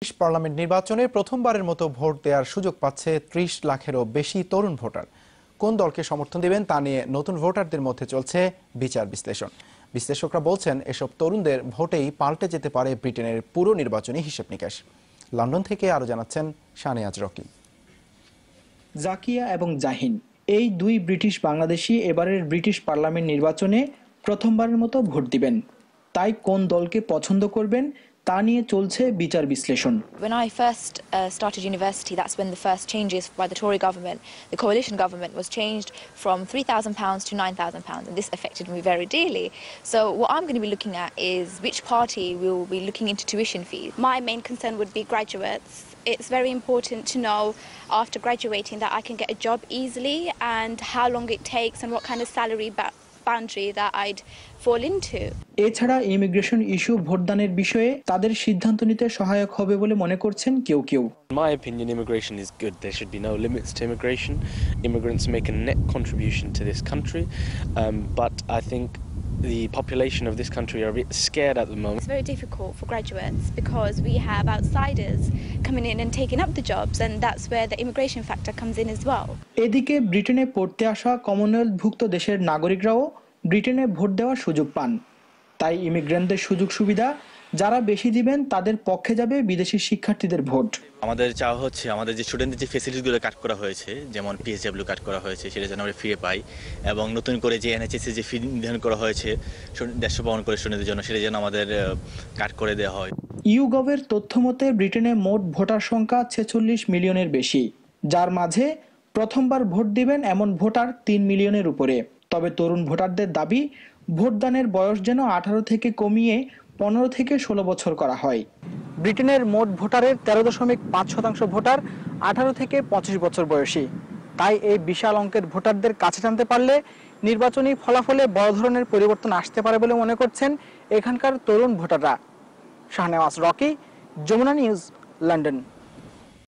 Parliament নির্বাচনে প্রথমবারের মতো ভোট দেওয়ার সুযোগ পাচ্ছে ৩০ লাখেরও বেশি তরুণ ভোটার। কোন দলকে সমর্থন দিবেন তা নিয়ে নতুন ভোটারদের মধ্যে চলছে বিচার বিশ্লেষণ। বিশ্লেষকরা বলছেন এসব তরুণদের ভোটেই পাল্টে যেতে পারে ব্রিটেনের পুরো নির্বাচনী হিসেব নিকাশ। লন্ডন থেকে আরো জানাচ্ছেন শাহনেওয়াজ রকি। জাকিয়া এবং জাহিন এই দুই ব্রিটিশ বাংলাদেশি এবারের ব্রিটিশ পার্লামেন্ট নির্বাচনে প্রথমবারের মতো ভোট দিবেন। তাই কোন দলকে পছন্দ করবেন তা নিয়ে চলছে বিচার বিশ্লেষণ। When I first started university, that's when the first changes by the Tory government, the coalition government, was changed from £3,000 to £9,000, and this affected me very dearly. So what I'm going to be looking at is which party will be looking into tuition fees. My main concern would be graduates. It's very important to know after graduating that I can get a job easily and how long it takes and what kind of salary boundary that I'd fall into. এছাড়া immigration issue ভোটদানের বিষয়ে তাদের সিদ্ধান্ত নিতে সহায়ক হবে বলে মনে করছেন কেউ কেউ। In my opinion, immigration is good. There should be no limits to immigration. Immigrants make a net contribution to this country, but I think the population of this country are a bit scared at the moment. It's very difficult for graduates because we have outsiders coming in and taking up the jobs, and that's where the immigration factor comes in as well. এদিকে ব্রিটেনে পড়তে আসা কমনওয়েলথভুক্ত দেশের নাগরিকরাও ব্রিটেনে vote দেওয়ার সুযোগ পান। তাই ইমিগ্রেন্টদের সুযোগ সুবিধা যারা বেশি দিবেন তাদের পক্ষে যাবে বিদেশি শিক্ষার্থীদের ভোট। আমাদের চাওয়া হচ্ছে আমাদের যে স্টুডেন্টদের যে ফেসিলিটিগুলো কাট করা হয়েছে, যেমন PSW কাট করা হয়েছে, সেটা যেন আমরা ফিরে পাই, এবং নতুন করে যে NHS যে ফি নির্ধারণ করা হয়েছে 150 পাউন্ড করে স্টুডেন্টদের জন্য, সেটা যেন আমাদের কাট করে দেওয়া হয়। ইউগভের তথ্য মতে ব্রিটেনে মোট ভোটার সংখ্যা 46 মিলিয়নের বেশি, যার মাঝে প্রথমবার ভোট দিবেন এমন ভোটার 3 মিলিয়নের উপরে। তবে তরুণ ভোটারদের দাবি ভোটদানের বয়স যেন 18 থেকে কমিয়ে 15 থেকে 16 বছর করা হয়। ব্রিটেনের মোট ভোটারের 13.5% ভোটার 18 থেকে 25 বছর বয়সী। তাই এই বিশাল অঙ্কের ভোটারদের কাছে টানতে পারলে নির্বাচনী ফলাফলে বড় ধরনের পরিবর্তন আসতে পারে বলে মনে করছেন এখানকার তরুণ ভোটাররা। Shahnawaz Rocky, Jamuna news, London.